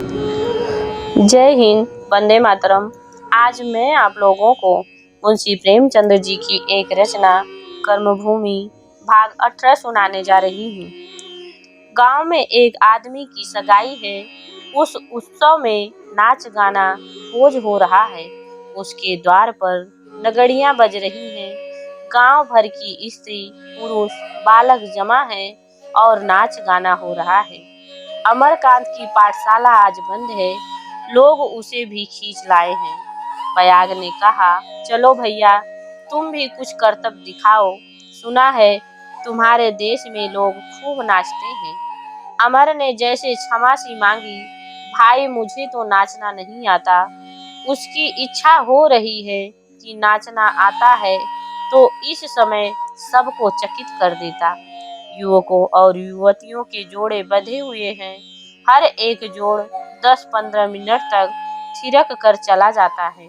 जय हिंद, वंदे मातरम। आज मैं आप लोगों को मुंशी प्रेमचंद जी की एक रचना कर्मभूमि भाग 18 सुनाने जा रही हूँ। गांव में एक आदमी की सगाई है। उस उत्सव में नाच गाना भोज हो रहा है। उसके द्वार पर नगड़ियां बज रही हैं। गांव भर की स्त्री पुरुष बालक जमा है और नाच गाना हो रहा है। अमरकांत की पाठशाला आज बंद है। लोग उसे भी खींच लाए हैं। बयाग ने कहा, चलो भैया, तुम भी कुछ करतब दिखाओ। सुना है तुम्हारे देश में लोग खूब नाचते हैं। अमर ने जैसे क्षमासी मांगी, भाई मुझे तो नाचना नहीं आता। उसकी इच्छा हो रही है कि नाचना आता है तो इस समय सबको चकित कर देता। युवकों और युवतियों के जोड़े बंधे हुए हैं। हर एक जोड़ 10-15 मिनट तक थिरक कर चला जाता है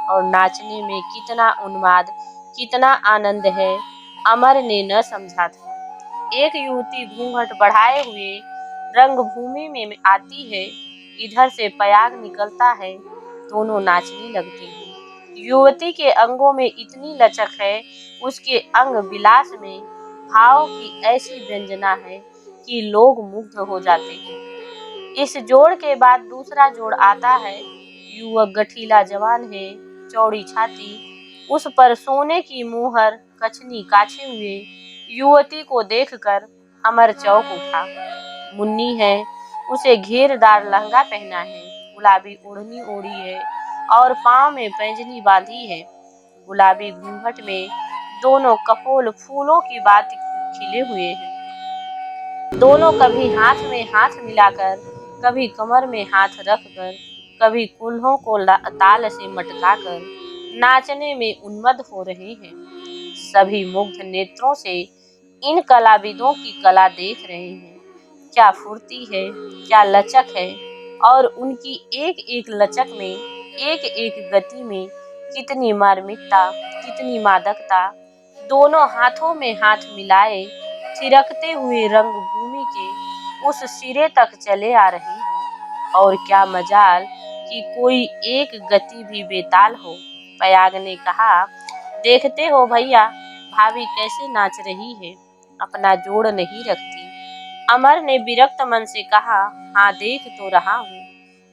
और नाचने में कितना उन्माद, कितना आनंद है, अमर ने न समझा था। एक युवती घूंघट बढ़ाए हुए रंगभूमि में आती है। इधर से पयाग निकलता है। दोनों नाचने लगते हैं। युवती के अंगों में इतनी लचक है, उसके अंग विलास में भाव की ऐसी व्यंजना है कि लोग मुग्ध हो जाते हैं। इस जोड़ के बाद दूसरा जोड़ आता है। युवक गठीला जवान है, चौड़ी छाती, उस पर सोने की मुहर, कछनी काछे हुए। युवती को देखकर अमर चौंक उठा। मुन्नी है, उसे घेरदार लहंगा पहना है, गुलाबी ओढ़नी ओढ़ी है और पांव में पैंजनी बांधी है। गुलाबी घूंघट में दोनों कपोल फूलों की बात खिले हुए हैं। दोनों कभी हाथ में हाथ मिलाकर, कभी कमर में हाथ रखकर, कभी कुल्हों को ताल से मटकाकर नाचने में उन्मत्त हो रहे हैं। सभी मुग्ध नेत्रों से इन कलाविदों की कला देख रहे हैं। क्या फुर्ती है, क्या लचक है, और उनकी एक एक लचक में, एक एक गति में कितनी मार्मिकता, कितनी मादकता। दोनों हाथों में हाथ मिलाए थिरकते हुए रंगभूमि के उस सिरे तक चले आ रहे हैं। और क्या मजाल कि कोई एक गति भी बेताल हो। पयाग ने कहा, देखते हो भैया, भाभी कैसे नाच रही है, अपना जोड़ नहीं रखती। अमर ने विरक्त मन से कहा, हाँ देख तो रहा हूँ।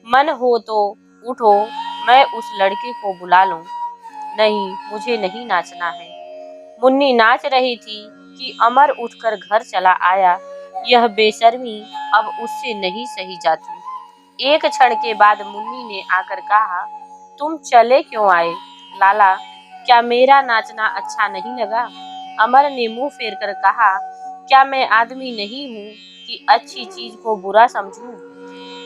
मन हो तो उठो, मैं उस लड़के को बुला लूं। नहीं, मुझे नहीं नाचना है। मुन्नी नाच रही थी कि अमर उठकर घर चला आया। यह बेशर्मी अब उससे नहीं सही जाती। एक क्षण के बाद मुन्नी ने आकर कहा, तुम चले क्यों आए? लाला, क्या मेरा नाचना अच्छा नहीं लगा? अमर ने मुंह फेर कर कहा, क्या मैं आदमी नहीं हूँ कि अच्छी चीज को बुरा समझूं?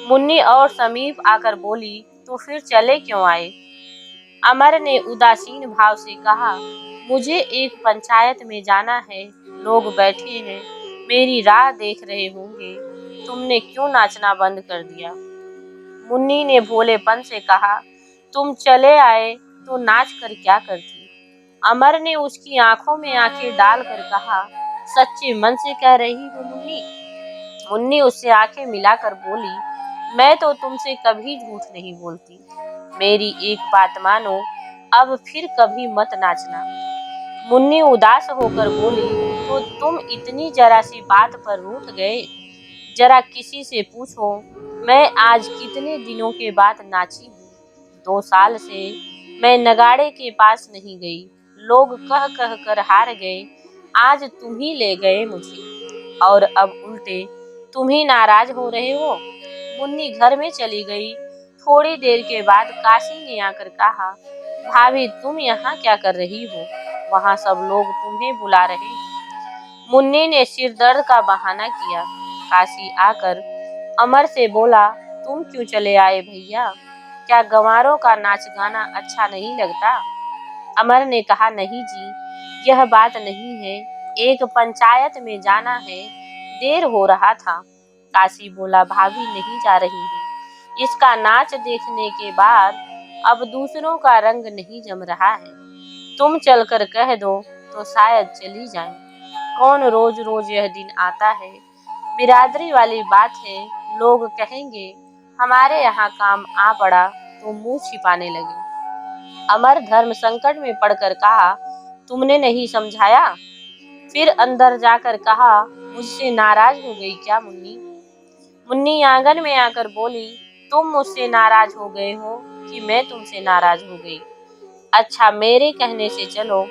मुन्नी और समीप आकर बोली, तो फिर चले क्यों आए? अमर ने उदासीन भाव से कहा, मुझे एक पंचायत में जाना है। लोग बैठे हैं, मेरी राह देख रहे होंगे। तुमने क्यों नाचना बंद कर दिया? मुन्नी ने भोलेपन से कहा, तुम चले आए तो नाच कर क्या करती? अमर ने उसकी आंखों में आंखें डालकर कहा, सच्चे मन से कह रही हूँ मुन्नी। मुन्नी उससे आंखें मिलाकर बोली, मैं तो तुमसे कभी झूठ नहीं बोलती। मेरी एक बात मानो, अब फिर कभी मत नाचना। मुन्नी उदास होकर बोली, तो तुम इतनी जरा सी बात पर रूठ गए? जरा किसी से पूछो, मैं आज कितने दिनों के बाद नाची हूँ। 2 साल से मैं नगाड़े के पास नहीं गई। लोग कह कह कर हार गए। आज तुम ही ले गए मुझे, और अब उल्टे तुम ही नाराज हो रहे हो। मुन्नी घर में चली गई। थोड़ी देर के बाद काशी ने आकर कहा, भाभी तुम यहाँ क्या कर रही हो? वहाँ सब लोग तुम्हें बुला रहे हैं। मुन्नी ने सिर दर्द का बहाना किया। काशी आकर अमर से बोला, तुम क्यों चले आए भैया? क्या गंवारों का नाच गाना अच्छा नहीं लगता? अमर ने कहा, नहीं जी, यह बात नहीं है। एक पंचायत में जाना है, देर हो रहा था। काशी बोला, भाभी नहीं जा रही है। इसका नाच देखने के बाद अब दूसरों का रंग नहीं जम रहा है। तुम चलकर कह दो तो शायद चली जाए। कौन रोज रोज यह दिन आता है? बिरादरी वाली बात है। लोग कहेंगे हमारे यहाँ काम आ पड़ा तो मुंह छिपाने लगे। अमर धर्म संकट में पड़कर कहा, तुमने नहीं समझाया। फिर अंदर जाकर कहा, मुझसे नाराज हो गई क्या मुन्नी? मुन्नी आंगन में आकर बोली, तुम मुझसे नाराज हो गए हो कि मैं तुमसे नाराज हो गई? अच्छा, मेरे कहने से चलो।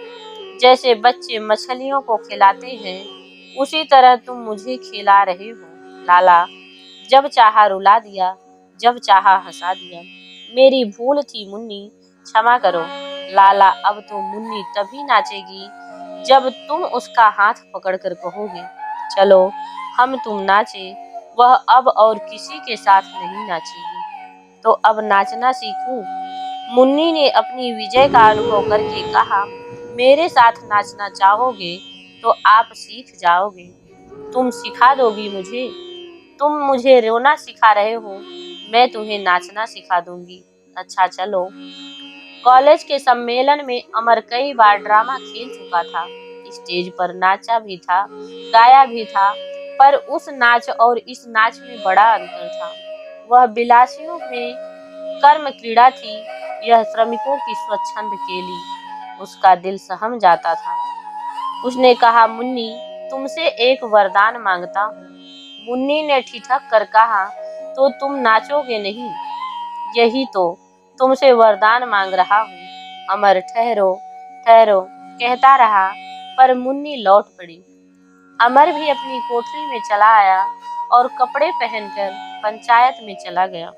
जैसे बच्चे मछलियों को खिलाते हैं उसी तरह तुम मुझे खिला रहे हो लाला। जब चाहा रुला दिया, जब चाहा हंसा दिया। मेरी भूल थी मुन्नी, क्षमा करो। लाला, अब तो मुन्नी तभी नाचेगी जब तुम उसका हाथ पकड़कर कहोगे, चलो हम तुम नाचे। वह अब और किसी के साथ नहीं नाचेगी। तो अब नाचना सीखूं? मुन्नी ने अपनी विजय का अनुभव करके कहा, मेरे साथ नाचना चाहोगे तो आप सीख जाओगे। तुम सिखा दोगी मुझे? तुम मुझे रोना सिखा रहे हो, मैं तुम्हें नाचना सिखा दूंगी। अच्छा चलो। कॉलेज के सम्मेलन में अमर कई बार ड्रामा खेल चुका था। स्टेज पर नाचा भी था, गाया भी था, पर उस नाच और इस नाच में बड़ा अंतर था। वह विलासियों में कर्म क्रीड़ा थी, यह श्रमिकों की स्वच्छंद केली। उसका दिल सहम जाता था। उसने कहा, मुन्नी, तुमसे एक वरदान मांगता हूँ। मुन्नी ने ठिठक कर कहा, तो तुम नाचोगे नहीं? यही तो, तुमसे वरदान मांग रहा हूँ। अमर ठहरो ठहरो कहता रहा, पर मुन्नी लौट पड़ी। अमर भी अपनी कोठरी में चला आया और कपड़े पहनकर पंचायत में चला गया।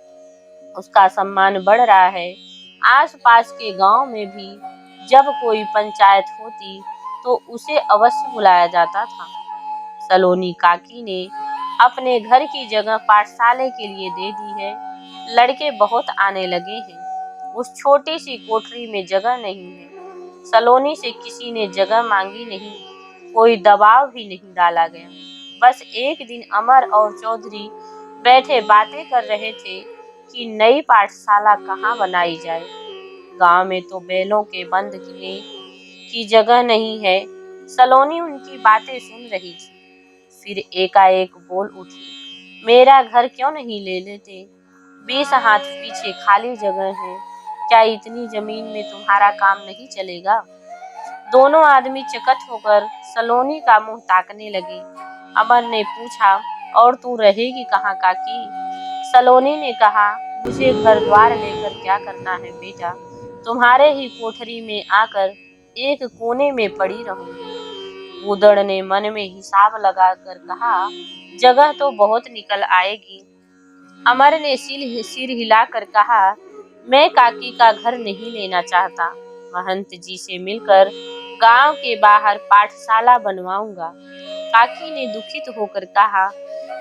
उसका सम्मान बढ़ रहा है। आसपास के गांव में भी जब कोई पंचायत होती तो उसे अवश्य बुलाया जाता था। सलोनी काकी ने अपने घर की जगह पाठशाले के लिए दे दी है। लड़के बहुत आने लगे हैं। उस छोटी सी कोठरी में जगह नहीं है। सलोनी से किसी ने जगह मांगी नहीं, कोई दबाव भी नहीं डाला गया। बस एक दिन अमर और चौधरी बैठे बातें कर रहे थे कि नई पाठशाला कहाँ बनाई जाए। गांव में तो बैलों के बंद किले की जगह नहीं है। सलोनी उनकी बातें सुन रही थी। फिर एकाएक बोल उठी, मेरा घर क्यों नहीं ले लेते? 20 हाथ पीछे खाली जगह है। क्या इतनी जमीन में तुम्हारा काम नहीं चलेगा? दोनों आदमी चकत होकर सलोनी का मुंह ताकने लगे। अमर ने पूछा, और तू रहेगी कहाँ काकी? सलोनी ने कहा, मुझे घर द्वार लेकर क्या करना है बेटा? तुम्हारे ही कोठरी में आकर एक कोने में पड़ी रहूंगी। गूदड़ ने मन में हिसाब लगाकर कहा, जगह तो बहुत निकल आएगी। अमर ने सिर हिलाकर कहा, मैं काकी का घर नहीं लेना चाहता। महंत जी से मिलकर गांव के बाहर पाठशाला बनवाऊंगा। काकी ने दुखित होकर कहा,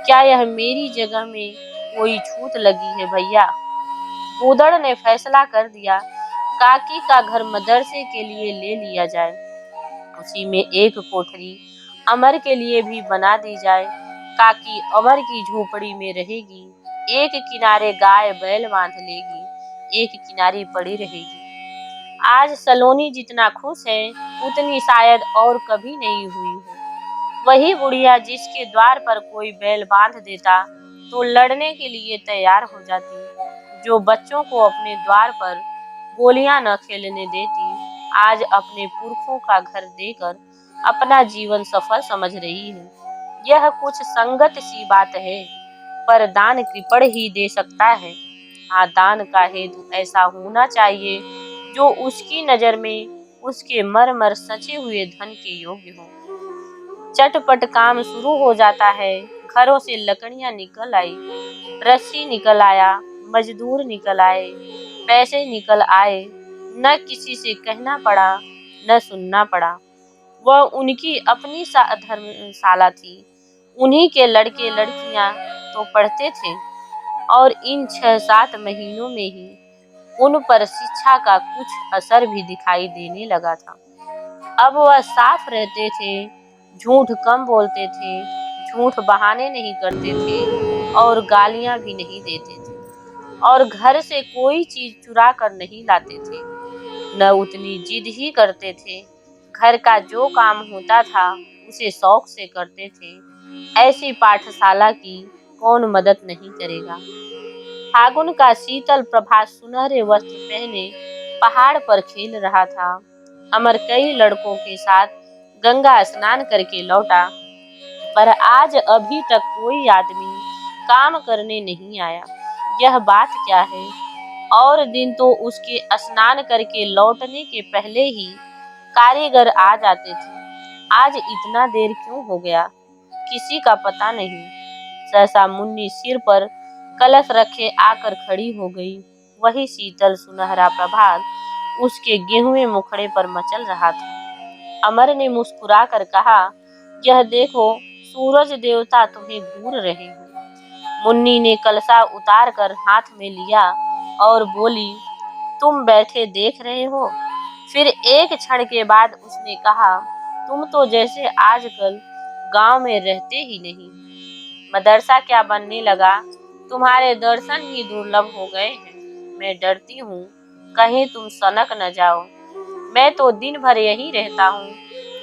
क्या यह मेरी जगह में कोई छूत लगी है भैया? गूदड़ ने फैसला कर दिया, काकी का घर मदरसे के लिए ले लिया जाए। उसी में एक कोठरी अमर के लिए भी बना दी जाए। काकी अमर की झोपड़ी में रहेगी। एक किनारे गाय बैल बांध लेगी, एक किनारे पड़ी रहेगी। आज सलोनी जितना खुश है उतनी शायद और कभी नहीं हुई हो। वही बुढ़िया जिसके द्वार पर कोई बैल बांध देता तो लड़ने के लिए तैयार हो जाती, जो बच्चों को अपने द्वार पर गोलियां न खेलने देती, आज अपने पुरखों का घर देकर अपना जीवन सफल समझ रही है। यह कुछ संगत सी बात है, पर दान कृपण ही दे सकता है। हाँ, दान का हेतु ऐसा होना चाहिए जो उसकी नजर में उसके मर सचे हुए धन के योग्य हो। चटपट काम शुरू हो जाता है। घरों से लकड़ियां निकल आई, रस्सी निकल आया, मजदूर निकल आए, पैसे निकल आए। न किसी से कहना पड़ा, न सुनना पड़ा। वह उनकी अपनी धर्मशाला थी। उन्हीं के लड़के लड़कियां तो पढ़ते थे और इन 6-7 महीनों में ही उन पर शिक्षा का कुछ असर भी दिखाई देने लगा था। अब वह साफ रहते थे, झूठ कम बोलते थे, झूठ बहाने नहीं करते थे और गालियां भी नहीं देते थे, और घर से कोई चीज चुरा कर नहीं लाते थे, न उतनी जिद ही करते थे। घर का जो काम होता था उसे शौक से करते थे। ऐसी पाठशाला की कौन मदद नहीं करेगा। फागुन का शीतल प्रभात सुनहरे वस्त्र पहने पहाड़ पर खेल रहा था। अमर कई लड़कों के साथ गंगा स्नान करके लौटा, पर आज अभी तक कोई आदमी काम करने नहीं आया। यह बात क्या है? और दिन तो उसके स्नान करके लौटने के पहले ही कारीगर आ जाते थे। आज इतना देर क्यों हो गया, किसी का पता नहीं। सहसा मुन्नी सिर पर कलश रखे आकर खड़ी हो गई। वही शीतल सुनहरा प्रभात उसके गेहुए मुखड़े पर मचल रहा था। अमर ने मुस्कुरा कर कहा, यह देखो, सूरज देवता तुम्हें घूर रहे हैं। मुन्नी ने कलशा उतार कर हाथ में लिया और बोली, तुम बैठे देख रहे हो। फिर एक क्षण के बाद उसने कहा, तुम तो जैसे आजकल गांव में रहते ही नहीं। मदरसा क्या बनने लगा, तुम्हारे दर्शन ही दुर्लभ हो गए हैं। मैं डरती हूँ कहीं तुम सनक न जाओ। मैं तो दिन भर यही रहता हूँ,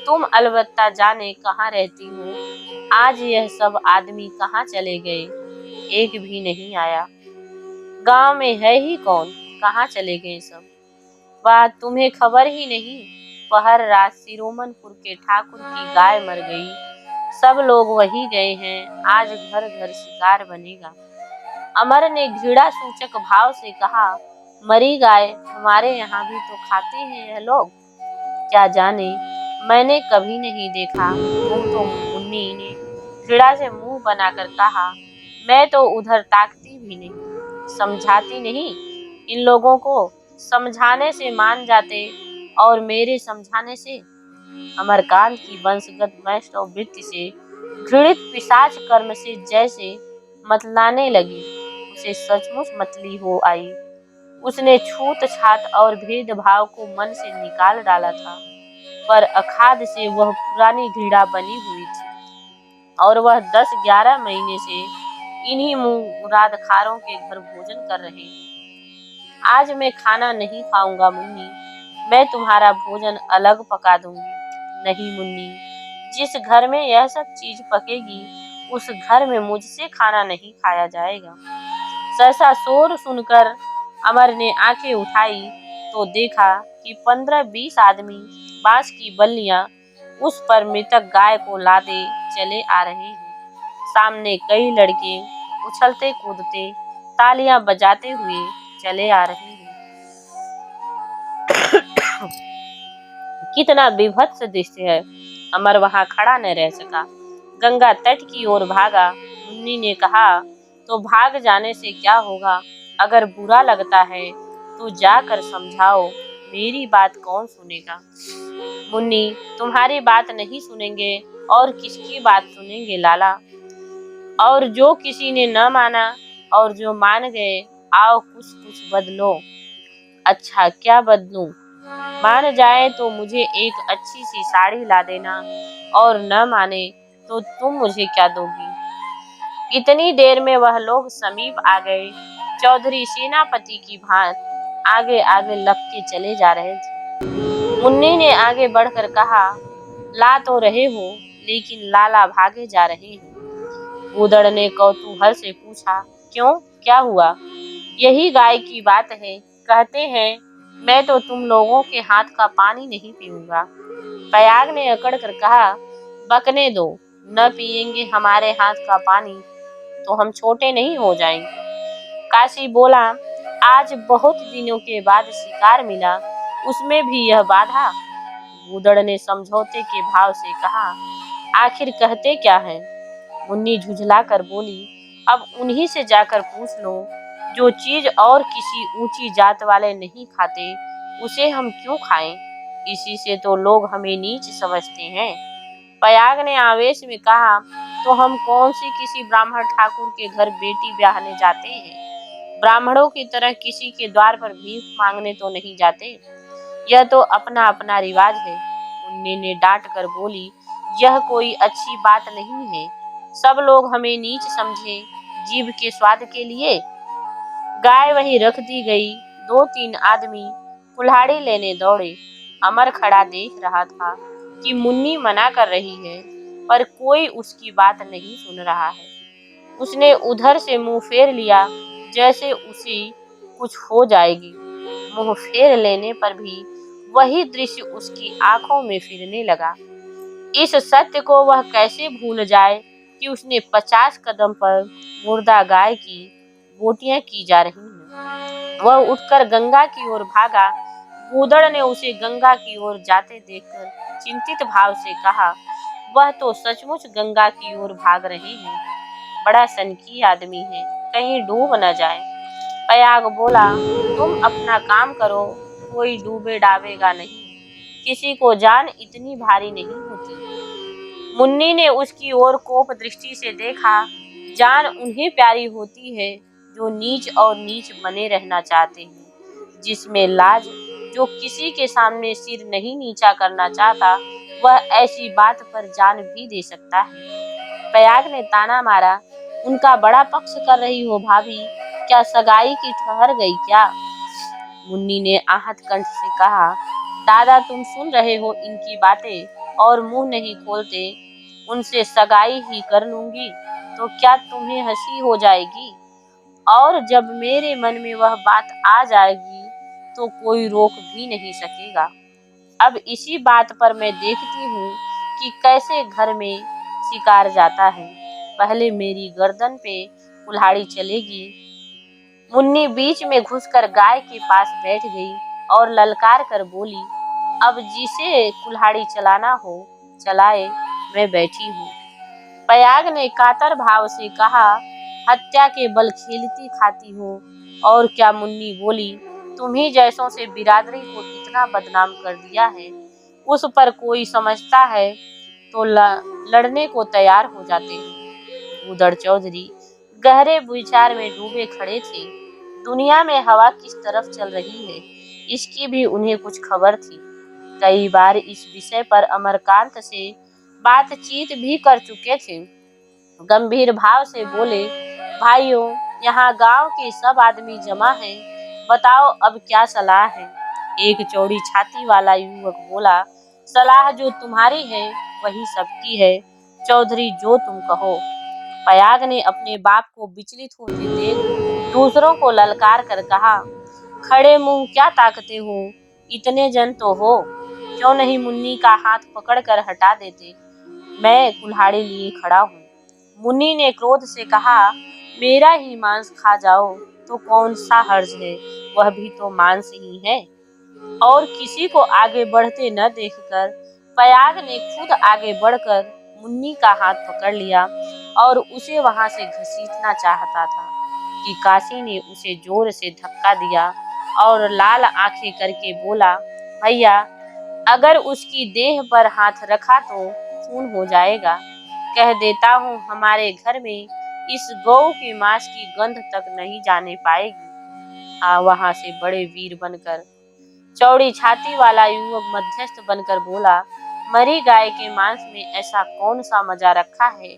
तुम अलबत्ता जाने कहाँ रहती हो। आज यह सब आदमी कहाँ चले गए, एक भी नहीं आया। गांव में है ही कौन, कहाँ चले गए सब। वाह, तुम्हें खबर ही नहीं, पहर रात सिरोमनपुर के ठाकुर की गाय मर गई। सब लोग वही गए हैं, आज घर घर शिकार बनेगा। अमर ने घृणा सूचक भाव से कहा, मरी गाय हमारे यहाँ भी तो खाते हैं यह लोग। क्या जाने, मैंने कभी नहीं देखा। तुम तो, मुन्नी ने घृणा से मुंह बनाकर कहा, मैं तो उधर ताकती भी नहीं। समझाती नहीं, इन लोगों को समझाने से मान जाते और मेरे समझाने से। अमरकांत की वंशगत वैष्णव वृत्ति से घृणित पिशाच कर्म से जैसे मतलाने लगी। उसे सचमुच मतली हो आई। उसने छूत छात और भेदभाव को मन से निकाल डाला था, पर अखाध से वह पुरानी घृणा बनी हुई थी और वह 10-11 महीने से इन्हीं मुरादखारों के घर भोजन कर रहे हैं। आज मैं खाना नहीं खाऊंगा मुन्नी, मैं तुम्हारा भोजन अलग पका दूंगी। नहीं मुन्नी, जिस घर में यह सब चीज पकेगी उस घर में मुझसे खाना नहीं खाया जाएगा। सहसा शोर सुनकर अमर ने आंखें उठाई तो देखा कि 15-20 आदमी बांस की बल्लियां उस पर मृतक गाय को लादे चले आ रहे हैं। सामने कई लड़के उछलते कूदते तालियां बजाते हुए चले आ रहे हैं। कितना विभत्स दृश्य है। अमर वहां खड़ा न रह सका, गंगा तट की ओर भागा। मुन्नी ने कहा, तो भाग जाने से क्या होगा, अगर बुरा लगता है तो जाकर समझाओ, मेरी बात कौन सुनेगा। मुन्नी, तुम्हारी बात नहीं सुनेंगे और किसकी बात सुनेंगे लाला। और जो किसी ने न माना और जो मान गए, आओ कुछ कुछ बदलो। अच्छा, क्या बदलूं? मान जाए तो मुझे एक अच्छी सी साड़ी ला देना, और न माने तो तुम मुझे क्या दोगी। इतनी देर में वह लोग समीप आ गए। चौधरी सेनापति की भांति आगे आगे लपके चले जा रहे थे। मुन्नी ने आगे बढ़कर कहा, ला तो रहे हो, लेकिन लाला भागे जा रहे हैं। गूदड़ ने कौतूहल से पूछा, क्यों, क्या हुआ? यही गाय की बात है, कहते हैं मैं तो तुम लोगों के हाथ का पानी नहीं पीऊंगा। पयाग ने अकड़ कर कहा, बकने दो, न पिएंगे हमारे हाथ का पानी तो हम छोटे नहीं हो जाएंगे। काशी बोला, आज बहुत दिनों के बाद शिकार मिला, उसमें भी यह बाधा। गूदड़ ने समझौते के भाव से कहा, आखिर कहते क्या है? मुन्नी झुझला कर बोली, अब उन्हीं से जाकर पूछ लो। जो चीज और किसी ऊंची जात वाले नहीं खाते, उसे हम क्यों खाएं? इसी से तो लोग हमें नीच समझते हैं। पयाग ने आवेश में कहा, तो हम कौन सी किसी ब्राह्मण ठाकुर के घर बेटी ब्याहने जाते हैं? ब्राह्मणों की तरह किसी के द्वार पर भीख मांगने तो नहीं जाते। यह तो अपना अपना रिवाज है। मुन्नी ने डांट कर बोली, यह कोई अच्छी बात नहीं है। सब लोग हमें नीच समझे जीभ के स्वाद के लिए। गाय वहीं रख दी गई। 2-3 आदमी कुल्हाड़ी लेने दौड़े। अमर खड़ा देख रहा था कि मुन्नी मना कर रही है, पर कोई उसकी बात नहीं सुन रहा है। उसने उधर से मुंह फेर लिया। जैसे उसे कुछ हो जाएगी। मुंह फेर लेने पर भी वही दृश्य उसकी आंखों में फिरने लगा। इस सत्य को वह कैसे भूल जाए कि उसने 50 कदम पर मुर्दा गाय की बोटियां की जा रही हैं। वह उठकर गंगा की ओर भागा। गूदड़ ने उसे गंगा की ओर जाते देखकर चिंतित भाव से कहा, वह तो सचमुच गंगा की ओर भाग रहे हैं। बड़ा सनकी आदमी है, कहीं डूब न जाए। पयाग बोला, तुम अपना काम करो, कोई डूबे डाबेगा नहीं। किसी को जान इतनी भारी नहीं होती। मुन्नी ने उसकी ओर कोप दृष्टि से देखा। जान उन्हें प्यारी होती है जो नीच और नीच बने रहना चाहते हैं। जिसमें लाज, जो किसी के सामने सिर नहीं नीचा करना चाहता, वह ऐसी बात पर जान भी दे सकता है। पयाग ने ताना मारा, उनका बड़ा पक्ष कर रही हो भाभी, क्या सगाई की ठहर गई क्या? मुन्नी ने आहत कंठ से कहा, दादा तुम सुन रहे हो इनकी बातें और मुंह नहीं खोलते। उनसे सगाई ही कर लूंगी तो क्या तुम्हें हंसी हो जाएगी? और जब मेरे मन में वह बात आ जाएगी तो कोई रोक भी नहीं सकेगा। अब इसी बात पर मैं देखती हूँ कि कैसे घर में शिकार जाता है। पहले मेरी गर्दन पे कुल्हाड़ी चलेगी। मुन्नी बीच में घुसकर गाय के पास बैठ गई और ललकार कर बोली, अब जिसे कुल्हाड़ी चलाना हो चलाए, मैं बैठी हूँ। पयाग ने कातर भाव से कहा, हत्या के बल खेलती खाती हो। और क्या? मुन्नी बोली, तुम्ही जैसों से बिरादरी को इतना बदनाम कर दिया है, उस पर कोई समझता है तो लड़ने को तैयार हो जाते हैं। उदड़ चौधरी गहरे विचार में डूबे खड़े थे। दुनिया में हवा किस तरफ चल रही है, इसकी भी उन्हें कुछ खबर थी। कई बार इस विषय पर अमरकांत से बातचीत भी कर चुके थे। गंभीर भाव से बोले, भाइयों, यहाँ गांव के सब आदमी जमा हैं, बताओ अब क्या सलाह है? एक चौड़ी छाती वाला युवक बोला, सलाह जो तुम्हारी है वही सबकी है, चौधरी जो तुम कहो। पयाग ने अपने बाप को विचलित होते देख दूसरों को ललकार कर कहा, खड़े मुंह क्या ताकते हो? इतने जन तो हो, क्यों नहीं मुन्नी का हाथ पकड़कर हटा देते? मैं कुल्हाड़ी लिए खड़ा हूँ। मुन्नी ने क्रोध से कहा, मेरा ही मांस खा जाओ तो कौन सा हर्ज है, वह भी तो मांस ही है। और किसी को आगे बढ़ते न देखकर पयाग ने खुद आगे बढ़कर मुन्नी का हाथ पकड़ लिया और उसे वहां से घसीटना चाहता था कि काशी ने उसे जोर से धक्का दिया और लाल आंखें करके बोला, भैया, अगर उसकी देह पर हाथ रखा तो खून हो जाएगा। कह देता हूँ हमारे घर में इस गौ के मांस की गंध तक नहीं जाने पाएगी। वहां से बड़े वीर बनकर चौड़ी छाती वाला युवक मध्यस्थ बनकर बोला, मरी गाय के मांस में ऐसा कौन सा मजा रखा है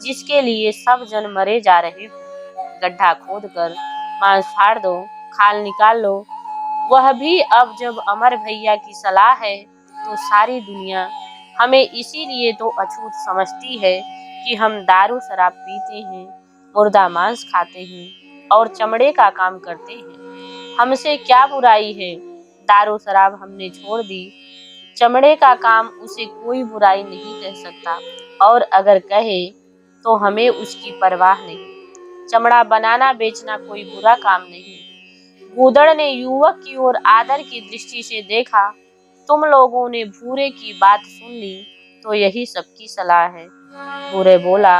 जिसके लिए सब जन मरे जा रहे हो? गड्ढा खोदकर मांस फाड़ दो, खाल निकाल लो। वह भी अब जब अमर भैया की सलाह है तो सारी दुनिया हमें इसीलिए तो अछूत समझती है कि हम दारू शराब पीते हैं, मुर्दा मांस खाते हैं और चमड़े का काम करते हैं। हमसे क्या बुराई है? दारू शराब हमने छोड़ दी, चमड़े का काम उसे कोई बुराई नहीं कह सकता, और अगर कहे तो हमें उसकी परवाह नहीं। चमड़ा बनाना बेचना कोई बुरा काम नहीं। गूदड़ ने युवक की ओर आदर की दृष्टि से देखा, तुम लोगों ने भूरे की बात सुन ली तो यही सबकी सलाह है। भूरे बोला,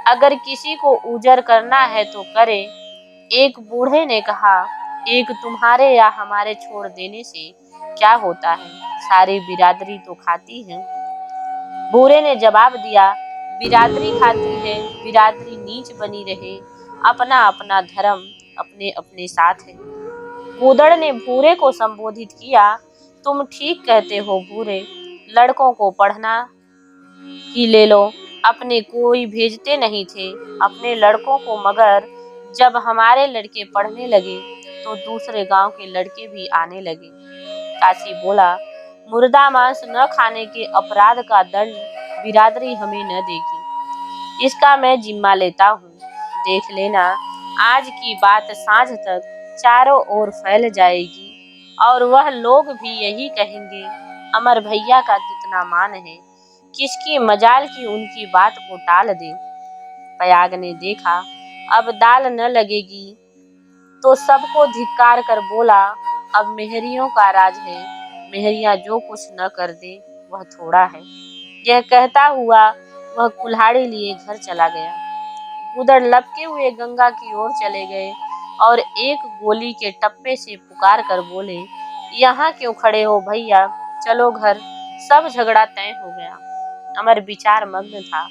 अगर किसी को उजर करना है तो करे। एक बूढ़े ने कहा, एक तुम्हारे या हमारे छोड़ देने से क्या होता है, सारी बिरादरी तो खाती है। बूढ़े ने जवाब दिया, बिरादरी खाती है, बिरादरी नीच बनी रहे, अपना अपना धर्म अपने अपने साथ है। गूदड़ ने भूरे को संबोधित किया, तुम ठीक कहते हो भूरे, लड़कों को पढ़ना ही ले लो। अपने कोई भेजते नहीं थे अपने लड़कों को, मगर जब हमारे लड़के पढ़ने लगे तो दूसरे गांव के लड़के भी आने लगे। काशी बोला, मुर्दा मांस न खाने के अपराध का दंड बिरादरी हमें न देगी, इसका मैं जिम्मा लेता हूँ। देख लेना आज की बात साँझ तक चारों ओर फैल जाएगी और वह लोग भी यही कहेंगे, अमर भैया का कितना मान है, किसकी मजाल की उनकी बात को टाल दे। पयाग ने देखा अब दाल न लगेगी तो सबको धिक्कार कर बोला, अब मेहरियों का राज है, मेहरियां जो कुछ न कर दे वह थोड़ा है। यह कहता हुआ वह कुल्हाड़ी लिए घर चला गया। उधर लपके हुए गंगा की ओर चले गए और एक गोली के टप्पे से पुकार कर बोले, यहाँ क्यों खड़े हो भैया, चलो घर, सब झगड़ा तय हो गया। अमर विचार मग्न था,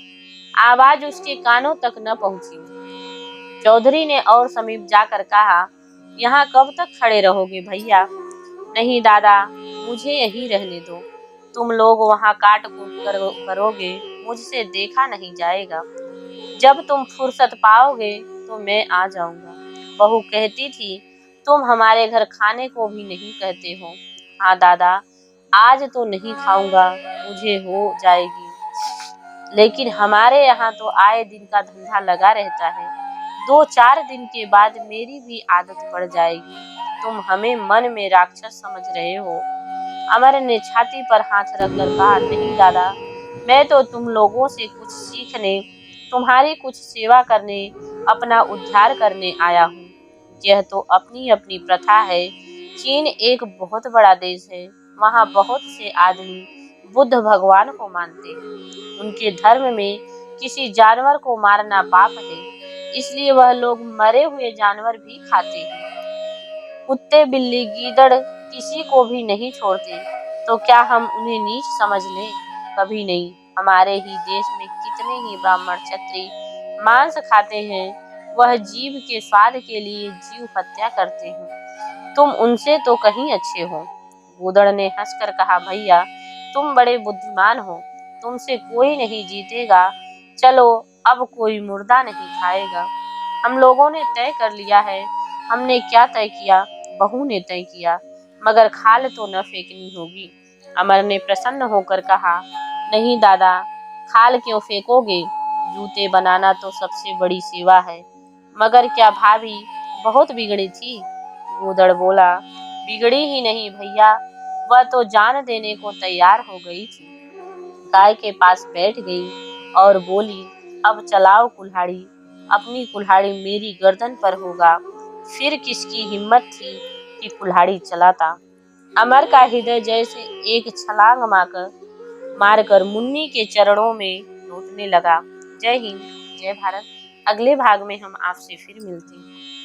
आवाज उसके कानों तक न पहुंची। चौधरी ने और समीप जाकर कहा, यहाँ कब तक खड़े रहोगे भैया? नहीं दादा, मुझे यहीं रहने दो, तुम लोग वहाँ काट कूट करोगे, मुझसे देखा नहीं जाएगा। जब तुम फुर्सत पाओगे तो मैं आ जाऊंगा। बहू कहती थी, तुम हमारे घर खाने को भी नहीं कहते हो। हाँ दादा, आज तो नहीं खाऊंगा, मुझे हो जाएगी, लेकिन हमारे यहाँ तो आए दिन का धंधा लगा रहता है। 2-4 दिन के बाद मेरी भी आदत पड़ जाएगी। तुम हमें मन में राक्षस समझ रहे हो। अमर ने छाती पर हाथ रखकर कहा, नहीं दादा, मैं तो तुम लोगों से कुछ सीखने, तुम्हारी कुछ सेवा करने, अपना उद्धार करने आया हूँ। यह तो अपनी अपनी प्रथा है। चीन एक बहुत बड़ा देश है, वहाँ बहुत से आदमी बुद्ध भगवान को मानते हैं। उनके धर्म में किसी जानवर को मारना पाप है, इसलिए वह लोग मरे हुए जानवर भी खाते हैं। कुत्ते, बिल्ली, गीदड़ किसी को भी नहीं छोड़ते, तो क्या हम उन्हें नीच समझ लें? कभी नहीं। हमारे ही देश में कितने ही ब्राह्मण क्षत्रिय मांस खाते हैं, वह जीव के स्वाद के लिए जीव हत्या करते हैं। तुम उनसे तो कहीं अच्छे हो। गूदड़ ने हंसकर कहा, भैया तुम बड़े बुद्धिमान हो, तुमसे कोई नहीं जीतेगा। चलो, अब कोई मुर्दा नहीं खाएगा। हम लोगों ने तय कर लिया है। हमने क्या तय किया? बहू ने तय किया, मगर खाल तो न फेंकनी होगी। अमर ने प्रसन्न होकर कहा, नहीं दादा, खाल क्यों फेंकोगे? जूते बनाना तो सबसे बड़ी सेवा है। मगर क्या भाभी बहुत बिगड़ी थी? गूदड़ बोला, बिगड़ी ही नहीं भैया, वह तो जान देने को तैयार हो गई थी। गाय के पास बैठ गई और बोली, अब चलाओ कुल्हाड़ी, अपनी कुल्हाड़ी मेरी गर्दन पर होगा। फिर किसकी हिम्मत थी कि कुल्हाड़ी चलाता। अमर का हृदय जैसे एक छलांग मारकर मुन्नी के चरणों में लौटने लगा। जय हिंद, जय भारत। अगले भाग में हम आपसे फिर मिलते हैं।